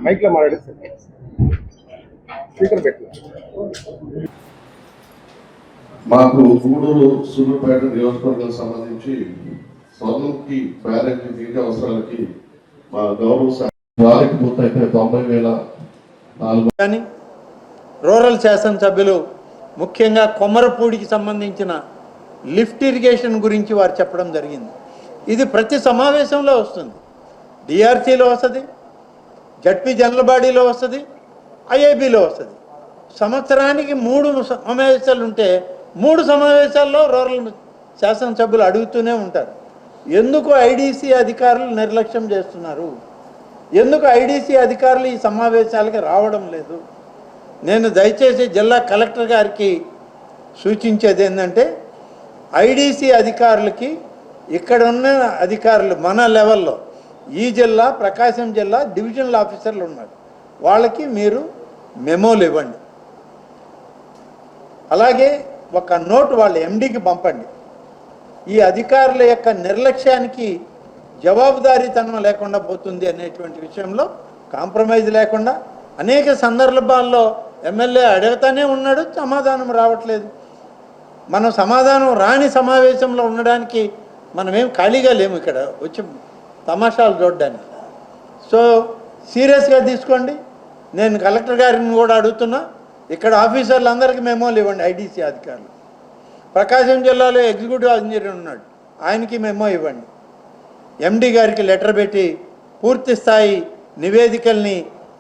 మైక్లో మాట్లాడే స్పీకర్ పెట్టు. మాకు గూడూరు సూళ్ళూరుపేట నియోజకవర్గానికి సంబంధించి స్వర్ణంకి బ్యారేజ్ నీటి అవసరాలకి మా గౌరవ ప్రాజెక్ట్ పూర్తయితే 90,004 కానీ రూరల్ శాసనసభ్యులు ముఖ్యంగా కొమ్మరపూడికి సంబంధించిన లిఫ్ట్ ఇరిగేషన్ గురించి వారు చెప్పడం జరిగింది. ఇది ప్రతి సమావేశంలో వస్తుంది. డిఆర్సీలో వస్తుంది, జడ్పీ జనరల్ బాడీలో వస్తుంది, ఐఐబిలో వస్తుంది. సంవత్సరానికి 3 సమావేశాలు ఉంటే 3 సమావేశాల్లో రూరల్ శాసనసభ్యులు అడుగుతూనే ఉంటారు, ఎందుకు ఐడీసీ అధికారులు నిర్లక్ష్యం చేస్తున్నారు, ఎందుకు ఐడీసీ అధికారులు ఈ సమావేశాలకి రావడం లేదు. నేను దయచేసి జిల్లా కలెక్టర్ గారికి సూచించేది ఏంటంటే, ఐడీసీ అధికారులకి ఇక్కడ ఉన్న అధికారులు మన లెవెల్లో ఈ జిల్లా ప్రకాశం జిల్లా డివిజనల్ ఆఫీసర్లు ఉన్నారు, వాళ్ళకి మీరు మెమోలు ఇవ్వండి. అలాగే ఒక నోట్ వాళ్ళ ఎండీకి పంపండి. ఈ అధికారుల యొక్క నిర్లక్ష్యానికి జవాబుదారీతనం లేకుండా పోతుంది అనేటువంటి విషయంలో కాంప్రమైజ్ లేకుండా అనేక సందర్భాల్లో ఎమ్మెల్యే అడుగుతానే ఉన్నాడు, సమాధానం రావట్లేదు. మనం సమాధానం రాని సమావేశంలో ఉండడానికి మనమేం ఖాళీగా లేము ఇక్కడ వచ్చి తమాషాలు చూడడానికి. సో సీరియస్గా తీసుకోండి. నేను కలెక్టర్ గారిని కూడా అడుగుతున్నా, ఇక్కడ ఆఫీసర్లందరికీ మెమోలు ఇవ్వండి. ఐడీసీ అధికారులు, ప్రకాశం జిల్లాలో ఎగ్జిక్యూటివ్ ఇంజనీర్ ఉన్నాడు, ఆయనకి మెమో ఇవ్వండి. ఎండి గారికి లెటర్ పెట్టి పూర్తి స్థాయి నివేదికల్ని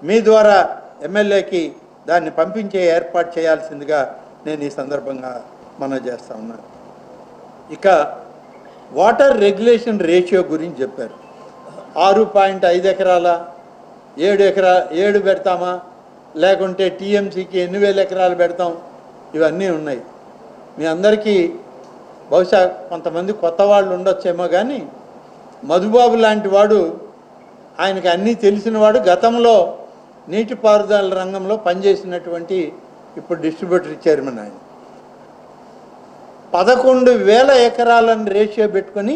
మీ ద్వారా ఎమ్మెల్యేకి దాన్ని పంపించే ఏర్పాటు చేయాల్సిందిగా నేను ఈ సందర్భంగా మనవి చేస్తా ఉన్నాను. ఇక వాటర్ రెగ్యులేషన్ రేషియో గురించి చెప్పారు. 6.5 ఎకరాల 7 పెడతామా, లేకుంటే టీఎంసీకి 8,000 ఎకరాలు పెడతాం, ఇవన్నీ ఉన్నాయి. మీ అందరికీ బహుశా కొంతమంది కొత్త వాళ్ళు ఉండొచ్చేమో, కానీ మధుబాబు లాంటి వాడు, ఆయనకి అన్నీ తెలిసినవాడు, గతంలో నీటిపారుదల రంగంలో పనిచేసినటువంటి ఇప్పుడు డిస్ట్రిబ్యూటరీ చైర్మన్ ఆయన. 11,000 ఎకరాలను రేషియో పెట్టుకొని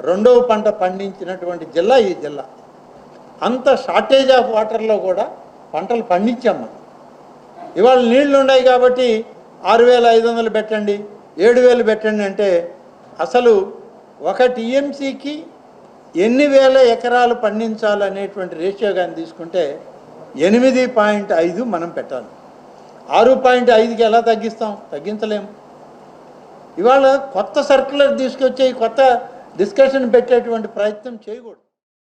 2వ పంట పండించినటువంటి జిల్లా ఈ జిల్లా. అంత షార్టేజ్ ఆఫ్ వాటర్లో కూడా పంటలు పండించాం. ఇవాళ నీళ్లు ఉన్నాయి కాబట్టి 6,500 పెట్టండి, 7,000 పెట్టండి అంటే, అసలు ఒక టీఎంసీకి ఎన్ని వేల ఎకరాలు పండించాలనేటువంటి రేషియో కానీ తీసుకుంటే 8.5 మనం పెట్టాలి. 6.5కి ఎలా తగ్గిస్తాం? తగ్గించలేము. ఇవాళ కొత్త సర్క్యులర్ తీసుకొచ్చి కొత్త డిస్కషన్ పెట్టేటువంటి ప్రయత్నం చేయకూడదు.